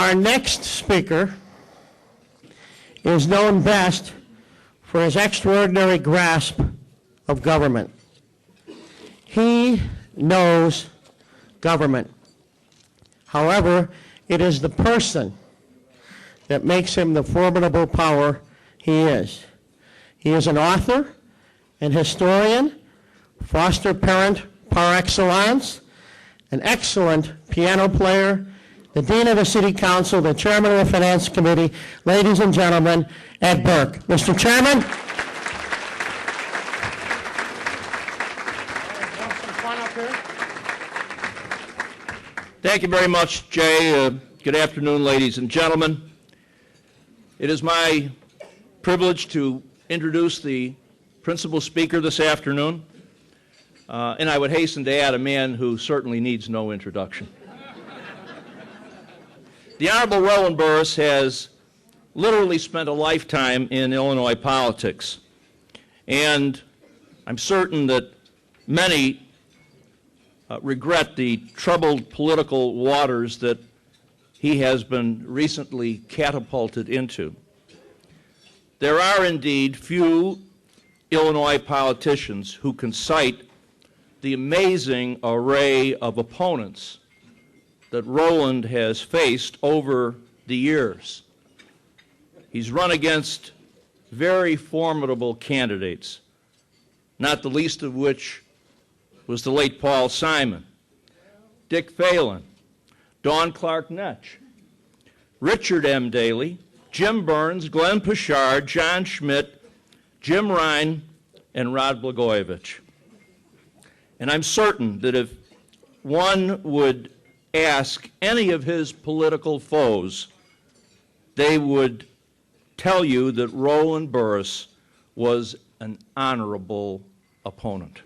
Our next speaker is known best for his extraordinary grasp of government. He knows government. However, it is the person that makes him the formidable power he is. He is an author, an historian, foster parent par excellence, an excellent piano player, the Dean of the City Council, the Chairman of the Finance Committee, ladies and gentlemen, Ed Burke. Mr. Chairman. Thank you very much, Jay. Good afternoon, ladies and gentlemen. It is my privilege to introduce the principal speaker this afternoon, and I would hasten to add a man who certainly needs no introduction. The Honorable Roland Burris has literally spent a lifetime in Illinois politics, and I'm certain that many regret the troubled political waters that he has been recently catapulted into. There are indeed few Illinois politicians who can cite the amazing array of opponents that Roland has faced over the years. He's run against very formidable candidates, not the least of which was the late Paul Simon, Dick Phelan, Dawn Clark Netsch, Richard M. Daley, Jim Burns, Glenn Pichard, John Schmidt, Jim Ryan, and Rod Blagojevich. And I'm certain that if one would ask any of his political foes, they would tell you that Roland Burris was an honorable opponent.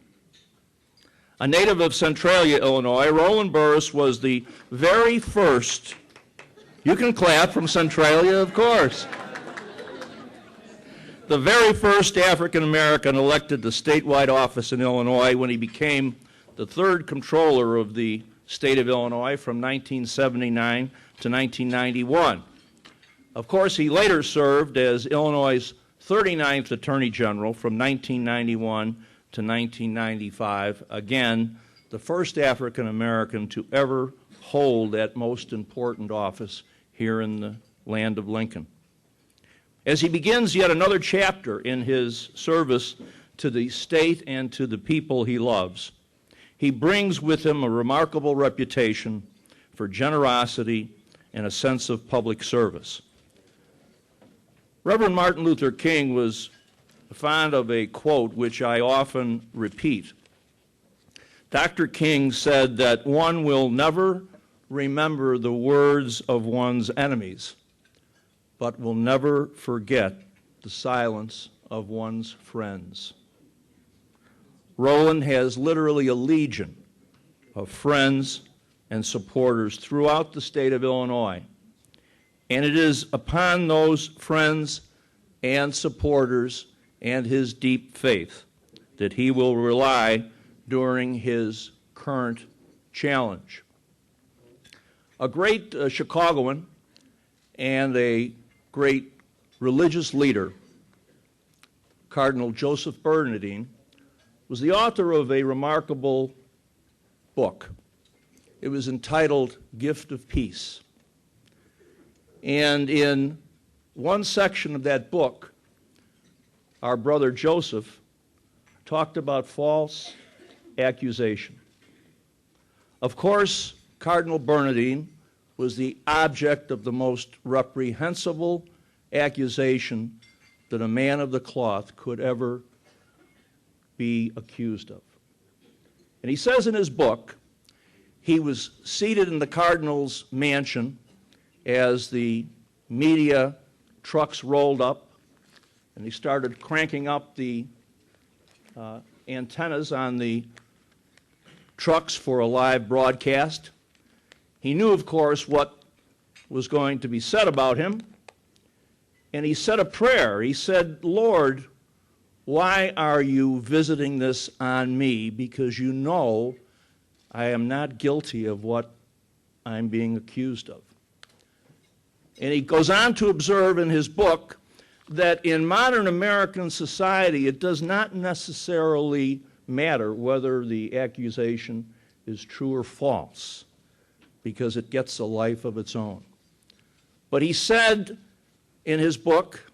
A native of Centralia, Illinois, Roland Burris was the very first, you can clap from Centralia, of course, the very first African-American elected to statewide office in Illinois when he became the third comptroller of the state of Illinois from 1979 to 1991. Of course, he later served as Illinois' 39th Attorney General from 1991 to 1995, again, the first African American to ever hold that most important office here in the land of Lincoln. As he begins yet another chapter in his service to the state and to the people he loves, he brings with him a remarkable reputation for generosity and a sense of public service. Reverend Martin Luther King was fond of a quote which I often repeat. Dr. King said that one will never remember the words of one's enemies, but will never forget the silence of one's friends. Roland has literally a legion of friends and supporters throughout the state of Illinois, and it is upon those friends and supporters and his deep faith that he will rely during his current challenge. A great Chicagoan and a great religious leader, Cardinal Joseph Bernardine, was the author of a remarkable book. It was entitled Gift of Peace. And in one section of that book, our brother Joseph talked about false accusation. Of course, Cardinal Bernardine was the object of the most reprehensible accusation that a man of the cloth could ever be accused of. And he says in his book, he was seated in the Cardinal's mansion as the media trucks rolled up, and he started cranking up the antennas on the trucks for a live broadcast. He knew, of course, what was going to be said about him, and he said a prayer. He said, Lord, why are you visiting this on me? Because you know I am not guilty of what I'm being accused of. And he goes on to observe in his book that in modern American society, it does not necessarily matter whether the accusation is true or false, because it gets a life of its own. But he said in his book,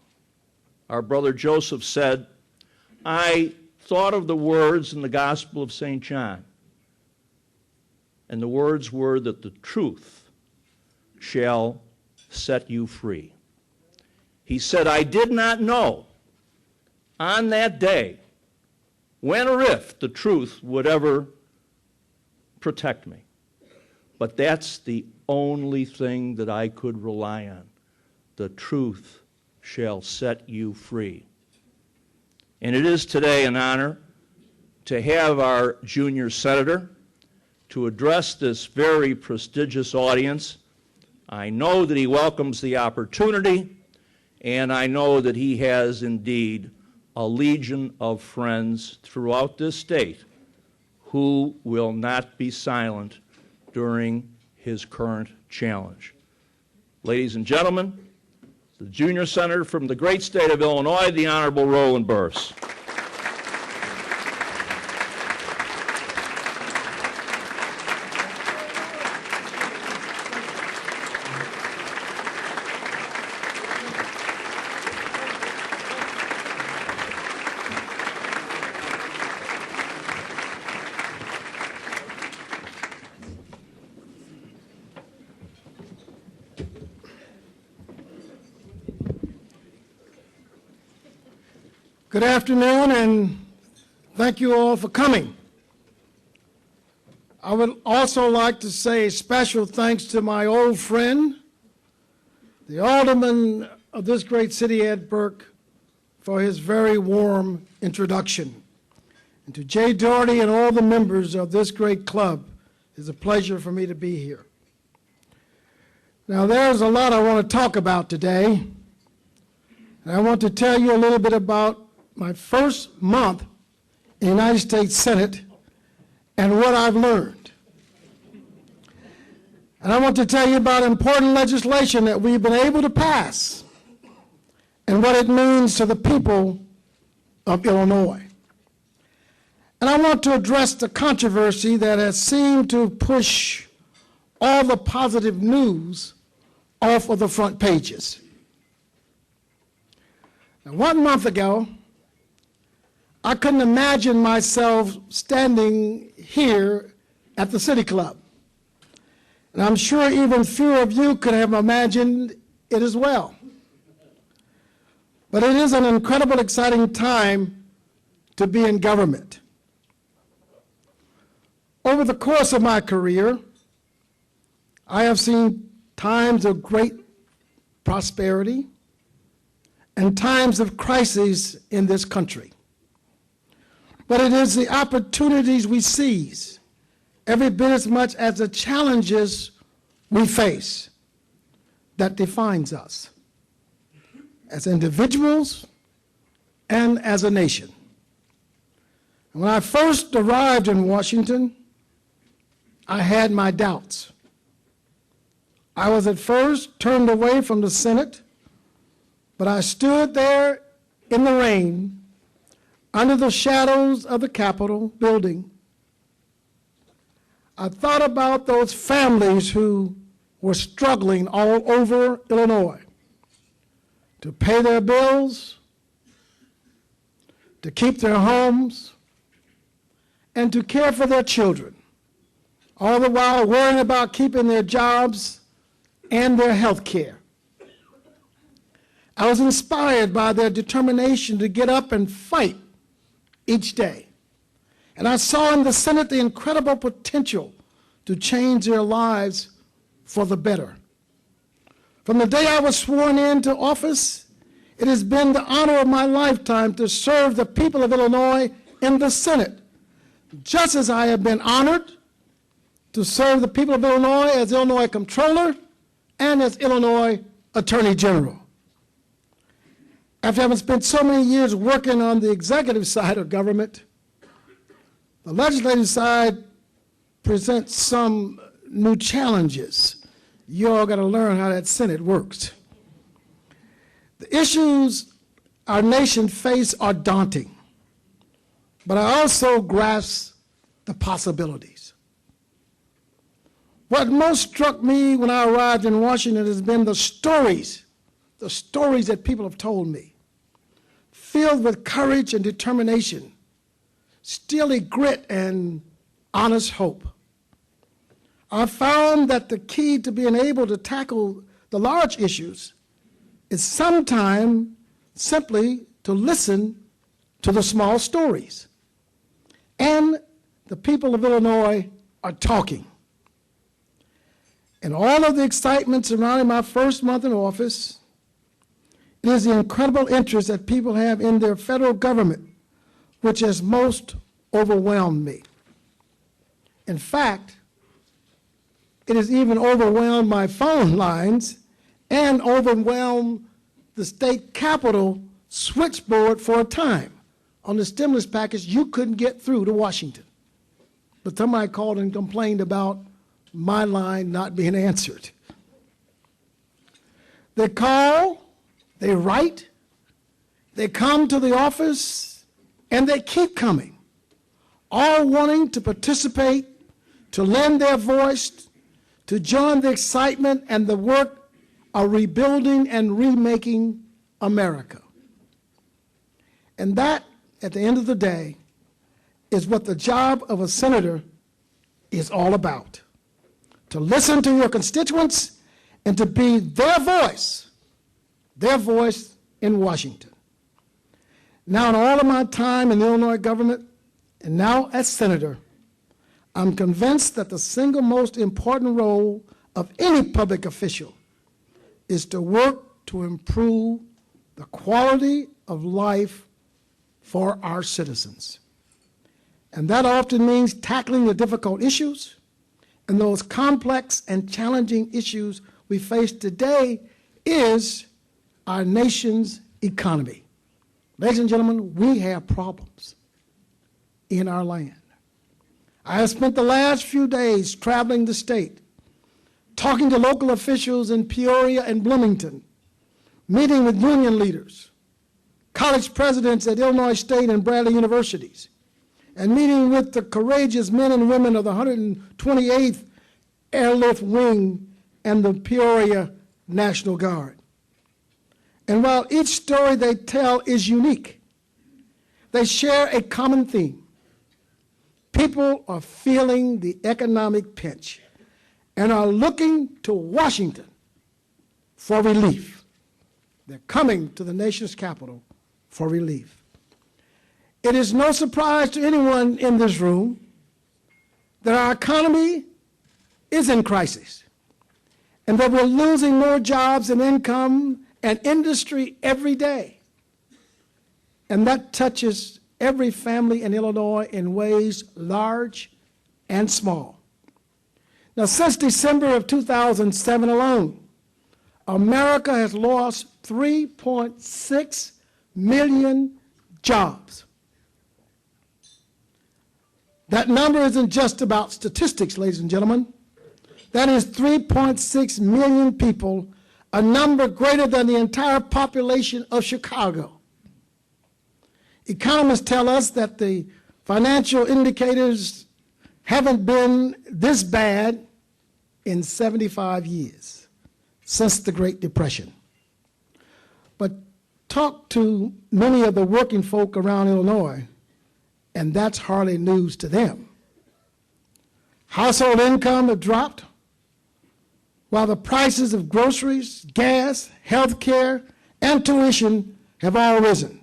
our brother Joseph said, I thought of the words in the Gospel of St. John, and the words were that the truth shall set you free. He said, I did not know on that day when or if the truth would ever protect me. But that's the only thing that I could rely on. The truth shall set you free. And it is today an honor to have our junior senator to address this very prestigious audience. I know that he welcomes the opportunity, and I know that he has indeed a legion of friends throughout this state who will not be silent during his current challenge. Ladies and gentlemen, the junior senator from the great state of Illinois, the Honorable Roland Burris. Good afternoon, and thank you all for coming. I would also like to say special thanks to my old friend, the alderman of this great city, Ed Burke, for his very warm introduction. And to Jay Doherty and all the members of this great club, it's a pleasure for me to be here. Now, there's a lot I want to talk about today, and I want to tell you a little bit about my first month in the United States Senate and what I've learned. And I want to tell you about important legislation that we've been able to pass and what it means to the people of Illinois. And I want to address the controversy that has seemed to push all the positive news off of the front pages. Now, 1 month ago, I couldn't imagine myself standing here at the City Club. And I'm sure even fewer of you could have imagined it as well. But it is an incredible, exciting time to be in government. Over the course of my career, I have seen times of great prosperity and times of crisis in this country. But it is the opportunities we seize, every bit as much as the challenges we face, that defines us as individuals and as a nation. When I first arrived in Washington, I had my doubts. I was at first turned away from the Senate, but I stood there in the rain under the shadows of the Capitol building. I thought about those families who were struggling all over Illinois to pay their bills, to keep their homes, and to care for their children, all the while worrying about keeping their jobs and their health care. I was inspired by their determination to get up and fight each day. And I saw in the Senate the incredible potential to change their lives for the better. From the day I was sworn into office, it has been the honor of my lifetime to serve the people of Illinois in the Senate, just as I have been honored to serve the people of Illinois as Illinois Comptroller and as Illinois Attorney General. After having spent so many years working on the executive side of government, the legislative side presents some new challenges. You all got to learn how that Senate works. The issues our nation face are daunting, but I also grasp the possibilities. What most struck me when I arrived in Washington has been the stories that people have told me, filled with courage and determination, steely grit and honest hope. I found that the key to being able to tackle the large issues is sometimes simply to listen to the small stories. And the people of Illinois are talking. And all of the excitement surrounding my first month in office, it is the incredible interest that people have in their federal government which has most overwhelmed me. In fact, it has even overwhelmed my phone lines and overwhelmed the state capitol switchboard for a time. On the stimulus package, you couldn't get through to Washington. But somebody called and complained about my line not being answered. They call, they write, they come to the office, and they keep coming, all wanting to participate, to lend their voice, to join the excitement and the work of rebuilding and remaking America. And that, at the end of the day, is what the job of a senator is all about. To listen to your constituents and to be their voice in Washington. Now, in all of my time in the Illinois government, and now as senator, I'm convinced that the single most important role of any public official is to work to improve the quality of life for our citizens. And that often means tackling the difficult issues, and those complex and challenging issues we face today is our nation's economy. Ladies and gentlemen, we have problems in our land. I have spent the last few days traveling the state, talking to local officials in Peoria and Bloomington, meeting with union leaders, college presidents at Illinois State and Bradley universities, and meeting with the courageous men and women of the 128th Airlift Wing and the Peoria National Guard. And while each story they tell is unique, they share a common theme. People are feeling the economic pinch and are looking to Washington for relief. They're coming to the nation's capital for relief. It is no surprise to anyone in this room that our economy is in crisis and that we're losing more jobs and income and industry every day. And that touches every family in Illinois in ways large and small. Now, since December of 2007 alone, America has lost 3.6 million jobs. That number isn't just about statistics, ladies and gentlemen. That is 3.6 million people, a number greater than the entire population of Chicago. Economists tell us that the financial indicators haven't been this bad in 75 years, since the Great Depression. But talk to many of the working folk around Illinois, and that's hardly news to them. Household income have dropped, while the prices of groceries, gas, health care, and tuition have all risen,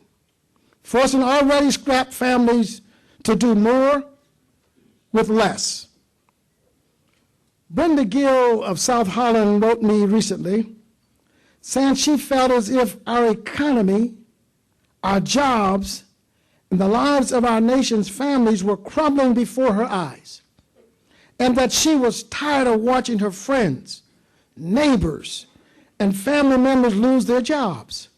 forcing already strapped families to do more with less. Brenda Gill of South Holland wrote me recently saying she felt as if our economy, our jobs, and the lives of our nation's families were crumbling before her eyes, and that she was tired of watching her friends, neighbors, and family members lose their jobs,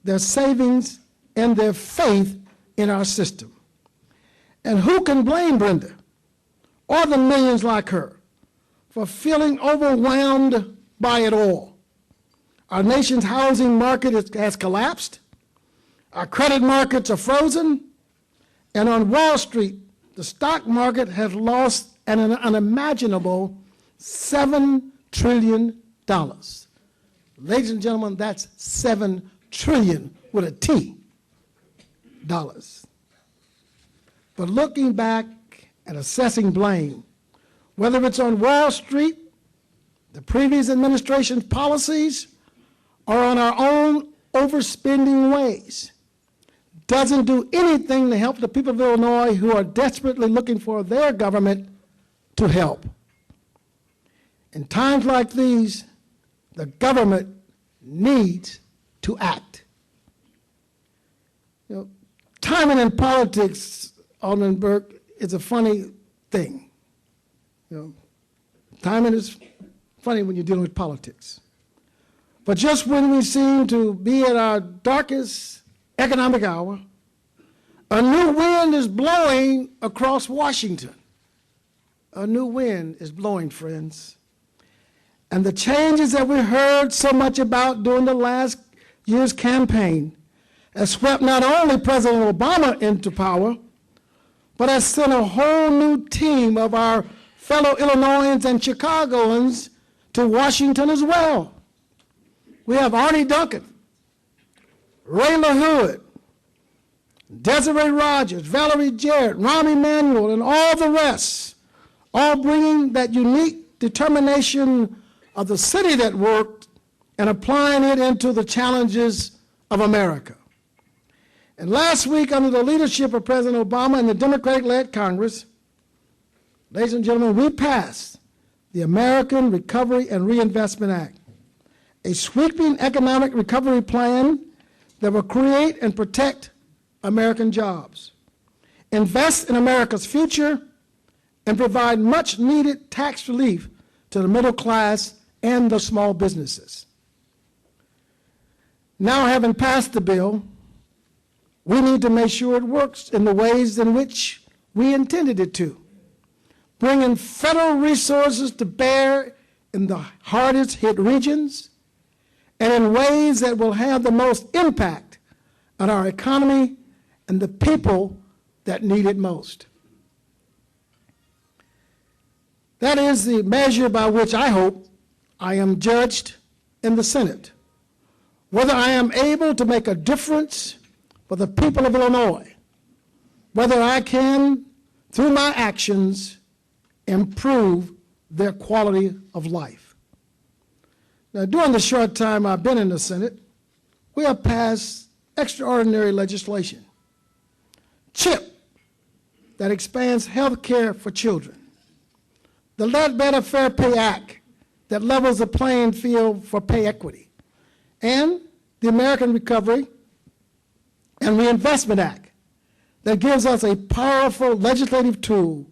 their savings, and their faith in our system. And who can blame Brenda or the millions like her for feeling overwhelmed by it all. Our nation's housing market has collapsed. Our credit markets are frozen. And on Wall Street, the stock market has lost an unimaginable $7 trillion. Ladies and gentlemen, that's 7 trillion with a T dollars. But looking back and assessing blame, whether it's on Wall Street, the previous administration's policies, or on our own overspending ways, doesn't do anything to help the people of Illinois who are desperately looking for their government to help. In times like these, the government needs to act. You know, timing in politics, Alderman Burke, is a funny thing. You know, timing is funny when you're dealing with politics. But just when we seem to be at our darkest economic hour, a new wind is blowing across Washington. A new wind is blowing, friends. And the changes that we heard so much about during the last year's campaign has swept not only President Obama into power, but has sent a whole new team of our fellow Illinoisans and Chicagoans to Washington as well. We have Arnie Duncan, Ray LaHood, Desiree Rogers, Valerie Jarrett, Rahm Emanuel, and all the rest, all bringing that unique determination of the city that worked and applying it into the challenges of America. And last week, under the leadership of President Obama and the Democratic-led Congress, ladies and gentlemen, we passed the American Recovery and Reinvestment Act, a sweeping economic recovery plan that will create and protect American jobs, invest in America's future, and provide much-needed tax relief to the middle class and the small businesses. Now, having passed the bill, we need to make sure it works in the ways in which we intended it to, bringing federal resources to bear in the hardest hit regions and in ways that will have the most impact on our economy and the people that need it most. That is the measure by which I hope I am judged in the Senate, whether I am able to make a difference for the people of Illinois, whether I can, through my actions, improve their quality of life. Now, during the short time I've been in the Senate, we have passed extraordinary legislation. CHIP, that expands health care for children. The Ledbetter Fair Pay Act, that levels the playing field for pay equity. And the American Recovery and Reinvestment Act, that gives us a powerful legislative tool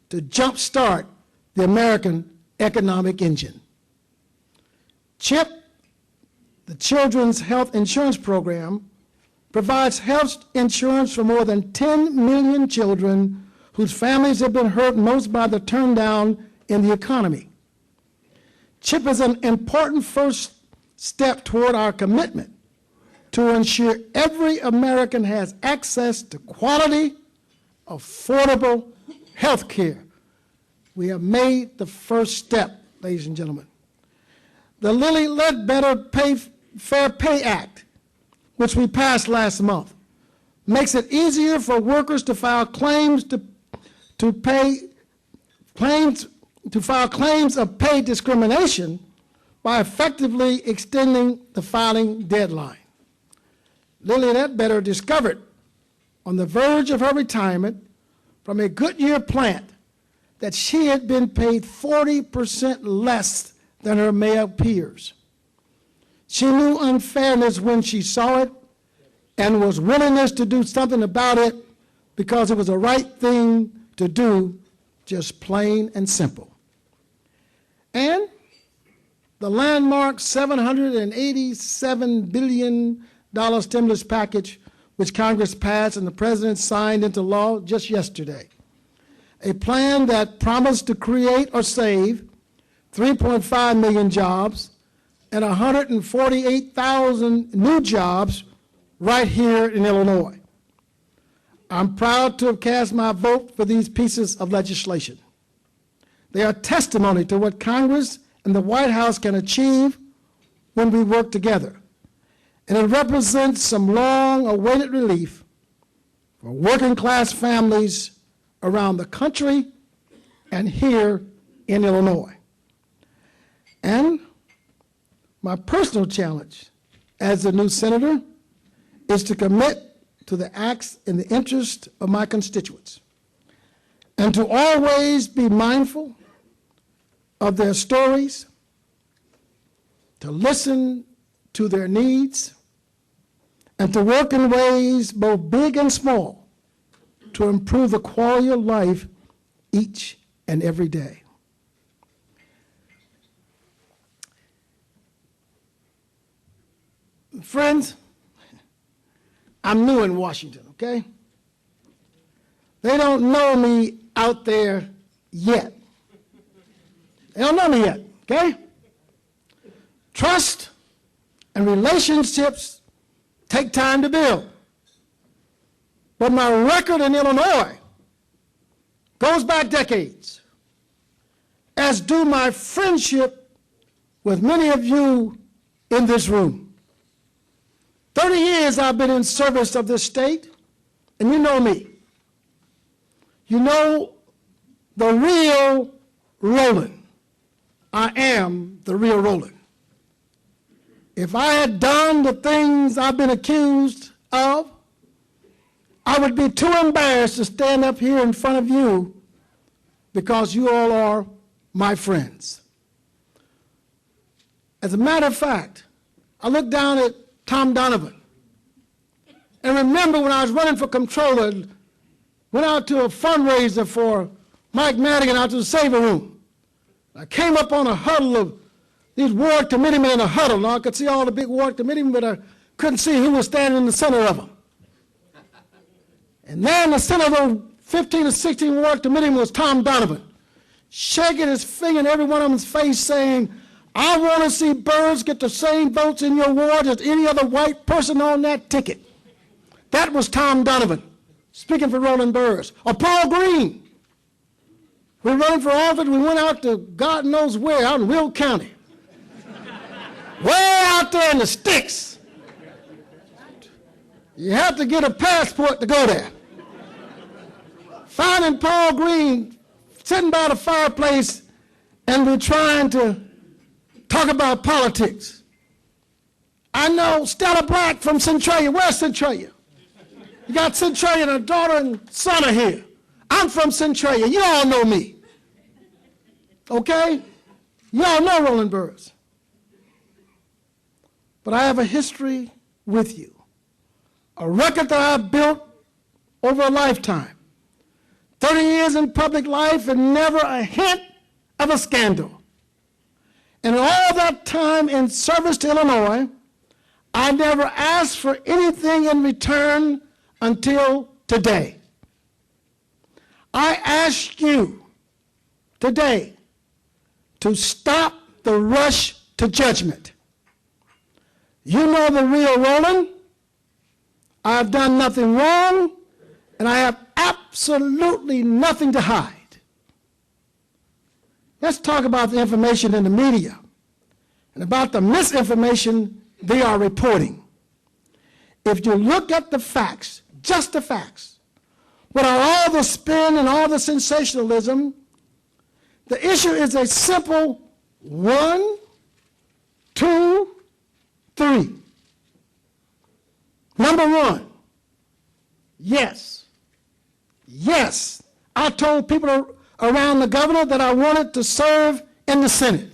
to jumpstart the American economic engine. CHIP, the Children's Health Insurance Program, provides health insurance for more than 10 million children whose families have been hurt most by the turndown in the economy. CHIP is an important first step toward our commitment to ensure every American has access to quality, affordable health care. We have made the first step, ladies and gentlemen. The Lilly Ledbetter Fair Pay Act, which we passed last month, makes it easier for workers to file claims file claims of pay discrimination by effectively extending the filing deadline. Lilly Ledbetter discovered on the verge of her retirement from a Goodyear plant that she had been paid 40% less than her male peers. She knew unfairness when she saw it and was willingness to do something about it because it was the right thing to do, just plain and simple. And the landmark $787 billion stimulus package, which Congress passed and the President signed into law just yesterday. A plan that promised to create or save 3.5 million jobs, and 148,000 new jobs right here in Illinois. I'm proud to have cast my vote for these pieces of legislation. They are testimony to what Congress and the White House can achieve when we work together. And it represents some long-awaited relief for working-class families around the country and here in Illinois. And my personal challenge as a new senator is to commit to the acts in the interest of my constituents and to always be mindful of their stories, to listen to their needs, and to work in ways both big and small to improve the quality of life each and every day. Friends, I'm new in Washington, okay? They don't know me out there yet. They don't know me yet, okay? Trust and relationships take time to build. But my record in Illinois goes back decades, as do my friendship with many of you in this room. 30 years I've been in service of this state, and you know me. You know the real Roland. I am the real Roland. If I had done the things I've been accused of, I would be too embarrassed to stand up here in front of you because you all are my friends. As a matter of fact, I looked down at Tom Donovan and remember when I was running for comptroller, went out to a fundraiser for Mike Madigan out to the Saver Room. I came up on a huddle of these ward committeemen in a huddle. Now I could see all the big ward committeemen, but I couldn't see who was standing in the center of them. And there in the center of those 15 or 16 ward committeemen was Tom Donovan, shaking his finger in every one of them's face saying, I want to see Burris get the same votes in your ward as any other white person on that ticket. That was Tom Donovan, speaking for Roland Burris. Or Paul Green. We were running for office, we went out to God knows where, out in Will County. Way out there in the sticks. You have to get a passport to go there. Finding Paul Green sitting by the fireplace and we're trying to talk about politics. I know Stella Black from Centralia. Where's Centralia? You got Centralia and her daughter and son are here. I'm from Centralia. You all know me. Okay? You all know Roland Burris. But I have a history with you. A record that I've built over a lifetime. 30 years in public life and never a hint of a scandal. And all that time in service to Illinois, I never asked for anything in return until today. I ask you today to stop the rush to judgment. You know the real Roland. I have done nothing wrong, and I have absolutely nothing to hide. Let's talk about the information in the media and about the misinformation they are reporting. If you look at the facts, just the facts, without all the spin and all the sensationalism, the issue is a simple 1, 2, 3. Number 1, yes, I told people around the governor that I wanted to serve in the Senate.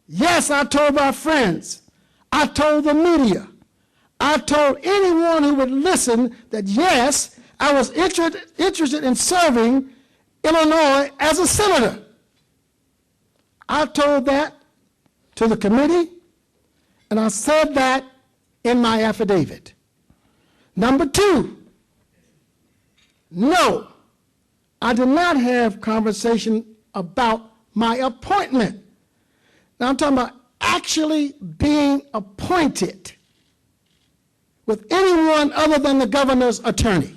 Yes, I told my friends. I told the media. I told anyone who would listen that yes, I was interested in serving Illinois as a senator. I told that to the committee, and I said that in my affidavit. Number 2, no, I did not have conversation about my appointment. Now I'm talking about actually being appointed with anyone other than the governor's attorney.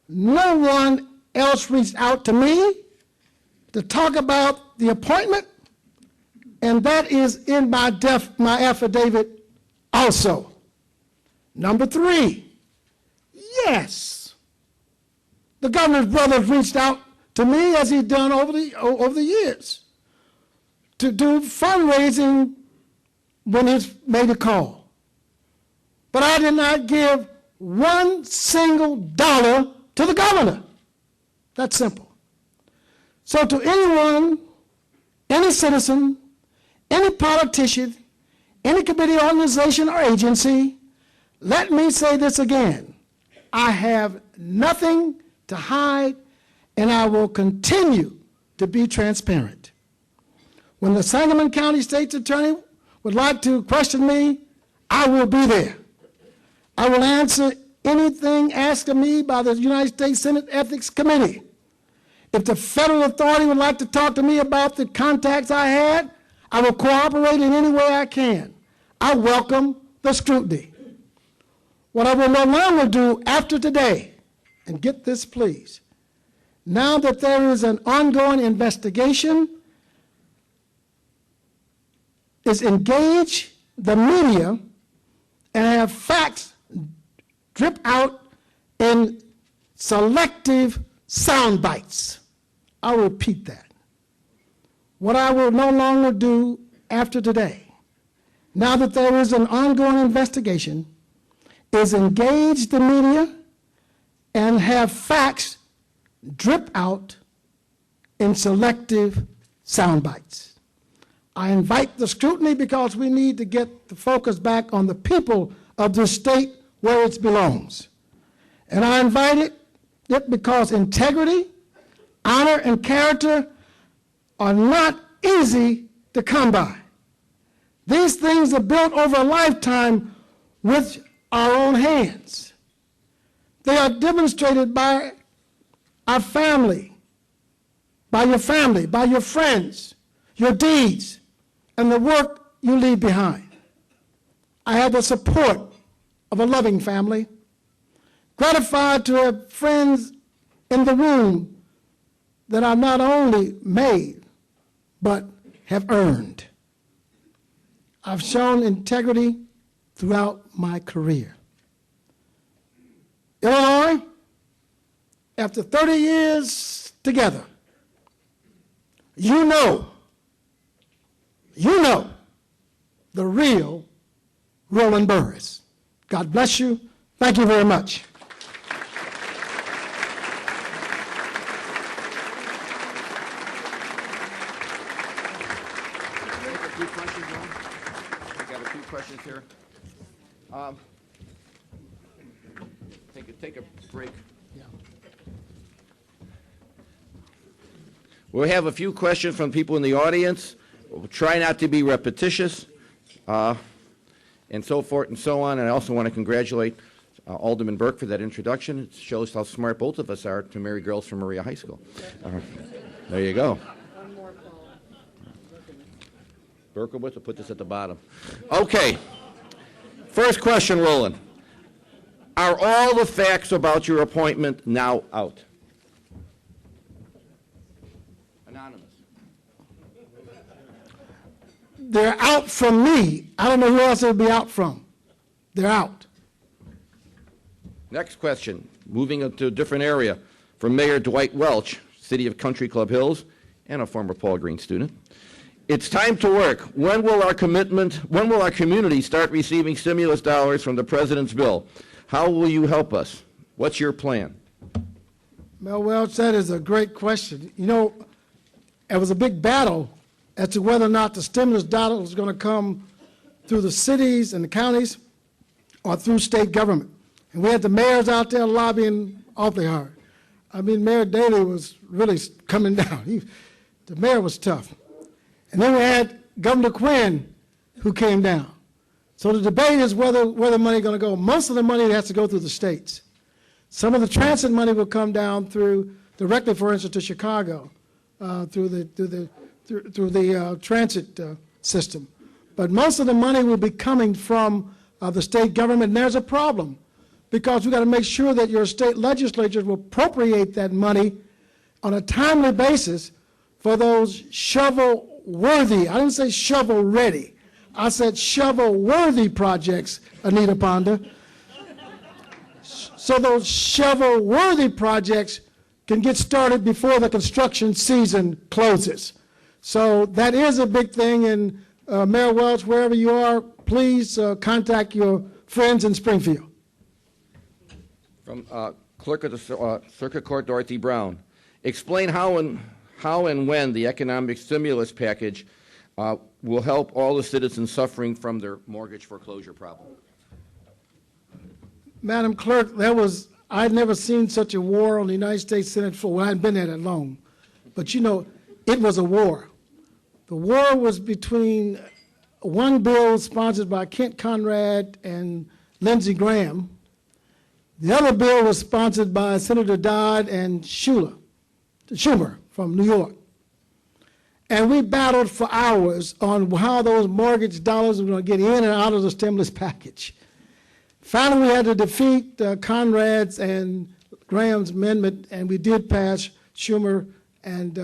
No one else reached out to me to talk about the appointment, and that is in my affidavit also. Number 3, yes, the governor's brothers reached out to me, as he's done over the years, to do fundraising when he's made a call. But I did not give one single dollar to the governor. That's simple. So to anyone, any citizen, any politician, any committee, organization, or agency, let me say this again. I have nothing to hide, and I will continue to be transparent. When the Sangamon County State's Attorney would like to question me, I will be there. I will answer anything asked of me by the United States Senate Ethics Committee. If the federal authority would like to talk to me about the contacts I had, I will cooperate in any way I can. I welcome the scrutiny. What I will no longer do after today, and get this please, now that there is an ongoing investigation, is engage the media and have facts drip out in selective sound bites. I'll repeat that. What I will no longer do after today, now that there is an ongoing investigation, is engage the media and have facts drip out in selective sound bites. I invite the scrutiny because we need to get the focus back on the people of this state where it belongs. And I invite it because integrity, honor, and character are not easy to come by. These things are built over a lifetime with our own hands. They are demonstrated by our family, by your friends, your deeds, and the work you leave behind. I have the support of a loving family, gratified to have friends in the room that I not only made, but have earned. I've shown integrity throughout my career. Illinois, after 30 years together, you know the real Roland Burris. God bless you. Thank you very much. Questions here. Take a break. Yeah. We'll have a few questions from people in the audience. We'll try not to be repetitious, and so forth and so on. And I also want to congratulate Alderman Burke for that introduction. It shows how smart both of us are to marry girls from Maria High School. There you go. Berkowitz will put this at the bottom. Okay. First question, Roland. Are all the facts about your appointment now out? Anonymous. They're out from me. I don't know who else they'll be out from. They're out. Next question, moving into a different area, from Mayor Dwight Welch, City of Country Club Hills, and a former Paul Green student. It's time to work. When will our community start receiving stimulus dollars from the President's bill? How will you help us? What's your plan? Mel Welch, that is a great question. You know, it was a big battle as to whether or not the stimulus dollar was going to come through the cities and the counties or through state government. And we had the mayors out there lobbying awfully hard. I mean, Mayor Daley was really coming down. The mayor was tough. And then we had Governor Quinn, who came down. So the debate is where the money is going to go. Most of the money has to go through the states. Some of the transit money will come down directly, for instance, to Chicago, through the transit system. But most of the money will be coming from the state government, and there's a problem, because we've got to make sure that your state legislatures will appropriate that money on a timely basis for those shovel-worthy, I didn't say shovel-ready, I said shovel-worthy projects, Anita Ponda. So those shovel-worthy projects can get started before the construction season closes. So that is a big thing, and Mayor Welch, wherever you are, please contact your friends in Springfield. From Clerk of the Circuit Court, Dorothy Brown. Explain how and when the economic stimulus package will help all the citizens suffering from their mortgage foreclosure problem. Madam Clerk, I'd never seen such a war on the United States Senate floor. Well, I hadn't been there that long. But you know, it was a war. The war was between one bill sponsored by Kent Conrad and Lindsey Graham. The other bill was sponsored by Senator Dodd and Schumer from New York. And we battled for hours on how those mortgage dollars were going to get in and out of the stimulus package. Finally, we had to defeat Conrad's and Graham's amendment, and we did pass Schumer and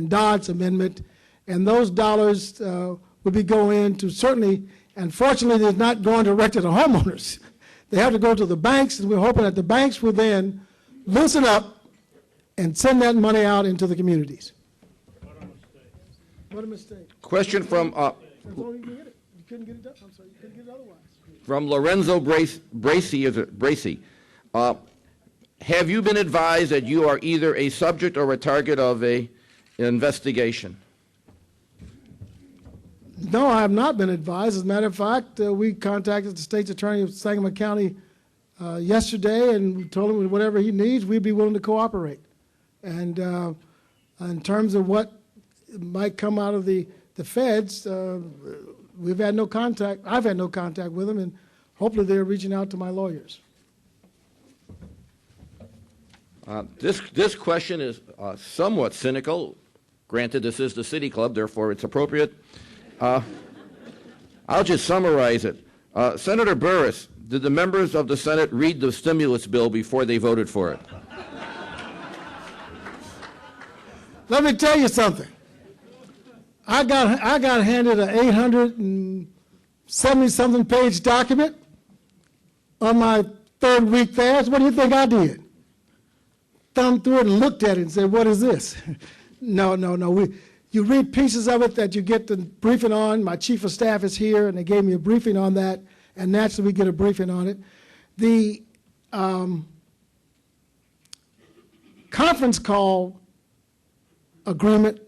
Dodd's amendment. And those dollars would be going to certainly, unfortunately, they're not going directly to homeowners. They have to go to the banks, and we're hoping that the banks will then loosen up and send that money out into the communities. What a mistake. Question from You couldn't get it done. I'm sorry, you couldn't get it otherwise. From Lorenzo Bracy. Have you been advised that you are either a subject or a target of an investigation? No, I have not been advised. As a matter of fact, we contacted the state's attorney of Sangamon County yesterday, and we told him whatever he needs, we'd be willing to cooperate. And in terms of what might come out of the feds, we've had no contact. I've had no contact with them, and hopefully they're reaching out to my lawyers. This question is somewhat cynical. Granted, this is the City Club, therefore it's appropriate. I'll just summarize it. Senator Burris, did the members of the Senate read the stimulus bill before they voted for it? Let me tell you something. I got handed an 870-something page document on my third week there. What do you think I did? Thumbed through it and looked at it and said, what is this? No. You read pieces of it that you get the briefing on. My chief of staff is here, and they gave me a briefing on that, and naturally we get a briefing on it. The conference call agreement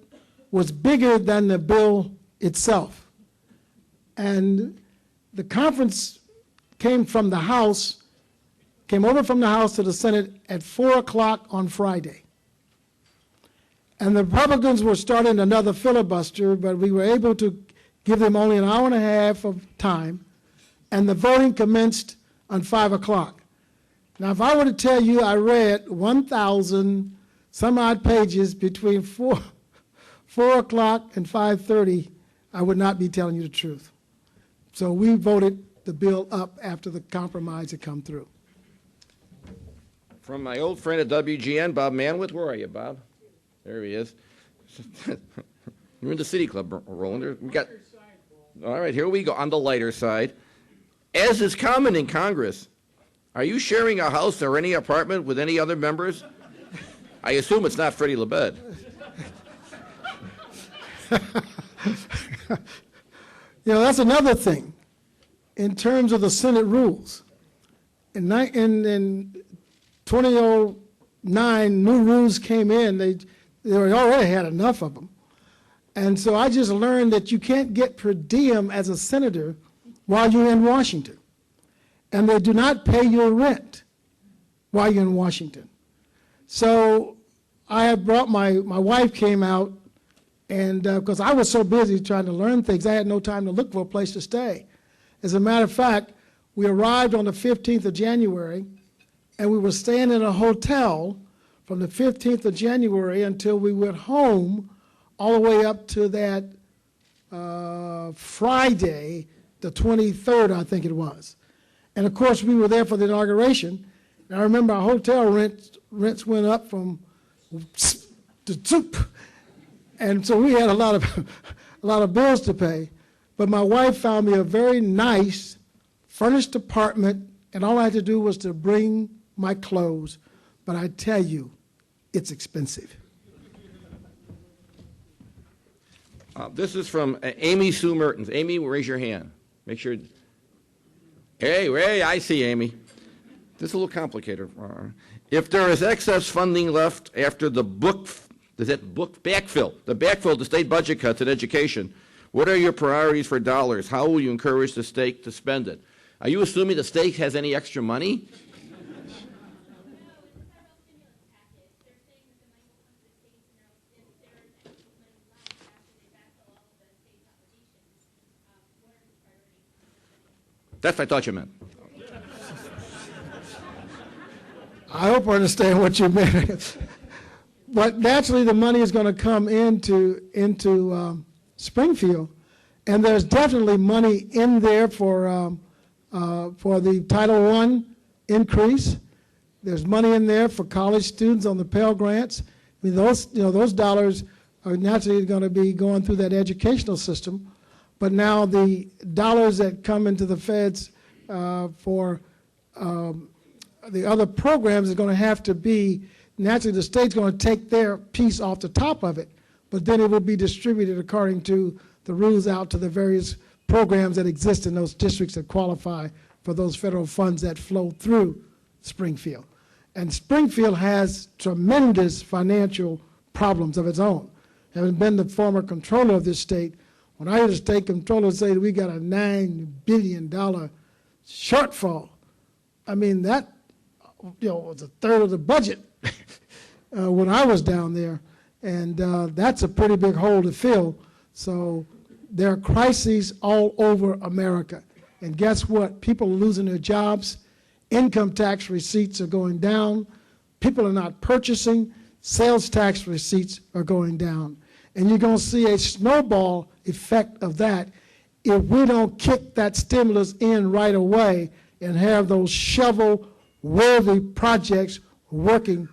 was bigger than the bill itself. And the conference came from the House, came over from the House to the Senate at 4 o'clock on Friday. And the Republicans were starting another filibuster, but we were able to give them only an hour and a half of time, and the voting commenced on 5 o'clock. Now, if I were to tell you I read 1,000 some odd pages between 4 o'clock and 5:30, I would not be telling you the truth. So we voted the bill up after the compromise had come through. From my old friend at WGN, Bob Manwith. Where are you, Bob? There he is. You're in the City Club, Roland. We got. All right, here we go. On the lighter side. As is common in Congress, are you sharing a house or any apartment with any other members? I assume it's not Freddie LeBed. You know, that's another thing in terms of the Senate rules. In 2009, new rules came in. They already had enough of them. And so I just learned that you can't get per diem as a senator while you're in Washington. And they do not pay your rent while you're in Washington. So I had brought my wife came out, and because I was so busy trying to learn things, I had no time to look for a place to stay. As a matter of fact, we arrived on the 15th of January, and we were staying in a hotel from the 15th of January until we went home, all the way up to that Friday, the 23rd, I think it was. And of course, we were there for the inauguration. And I remember our hotel rents went up from to zoop. And so we had a lot of bills to pay. But my wife found me a very nice furnished apartment, and all I had to do was to bring my clothes. But I tell you, it's expensive. This is from Amy Sue Mertens. Amy, raise your hand. Make sure. Hey, I see Amy. This is a little complicated. If there is excess funding left after the backfill to state budget cuts in education, what are your priorities for dollars? How will you encourage the state to spend it? Are you assuming the state has any extra money? That's what I thought you meant. I hope I understand what you meant. But naturally, the money is going to come into Springfield, and there's definitely money in there for the Title I increase. There's money in there for college students on the Pell Grants. I mean, those dollars are naturally going to be going through that educational system. But now the dollars that come into the feds for the other programs is going to have to be, naturally the state's going to take their piece off the top of it, but then it will be distributed according to the rules out to the various programs that exist in those districts that qualify for those federal funds that flow through Springfield. And Springfield has tremendous financial problems of its own. Having been the former controller of this state, when I hear the state controller say that we got a $9 billion shortfall, I mean, that was a third of the budget when I was down there. And that's a pretty big hole to fill. So there are crises all over America. And guess what? People are losing their jobs. Income tax receipts are going down. People are not purchasing. Sales tax receipts are going down. And you're going to see a snowball effect of that if we don't kick that stimulus in right away and have those shovel-worthy projects working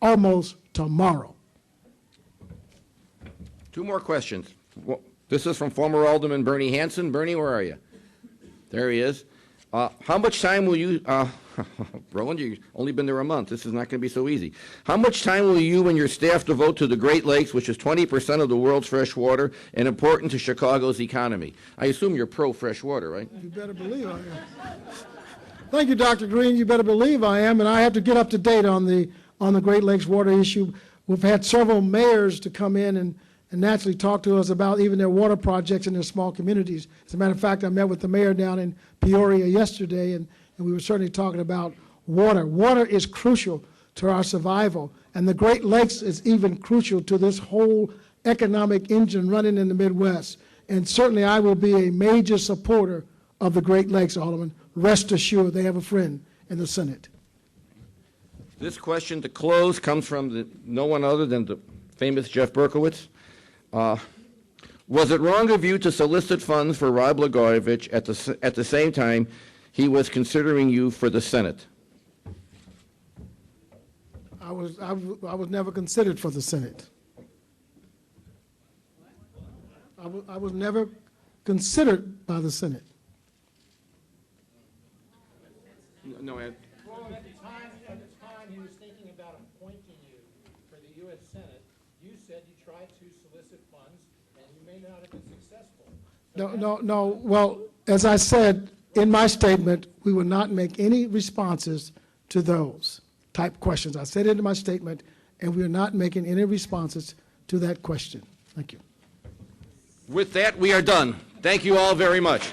almost tomorrow. Two more questions. This is from former Alderman Bernie Hansen. Bernie, where are you? There he is. How much time will you, Roland, you've only been there a month. This is not going to be so easy. How much time will you and your staff devote to the Great Lakes, which is 20% of the world's fresh water and important to Chicago's economy? I assume you're pro-fresh water, right? You better believe I am. Thank you, Dr. Green. You better believe I am, and I have to get up to date on the Great Lakes water issue. We've had several mayors to come in and naturally talk to us about even their water projects in their small communities. As a matter of fact, I met with the mayor down in Peoria yesterday, and we were certainly talking about water. Water is crucial to our survival, and the Great Lakes is even crucial to this whole economic engine running in the Midwest. And certainly I will be a major supporter of the Great Lakes, Alderman. Rest assured they have a friend in the Senate. This question to close comes from no one other than the famous Jeff Berkowitz. Was it wrong of you to solicit funds for Rob Blagojevich at the same time he was considering you for the Senate? I was never considered for the Senate. I was never considered by the Senate. No, At the time he was thinking about appointing you for the U.S. Senate, you said you tried to solicit funds and you may not have been successful. No. Well, as I said in my statement, we will not make any responses to those type questions. I said it in my statement, and we are not making any responses to that question. Thank you. with that, we are done. Thank you all very much.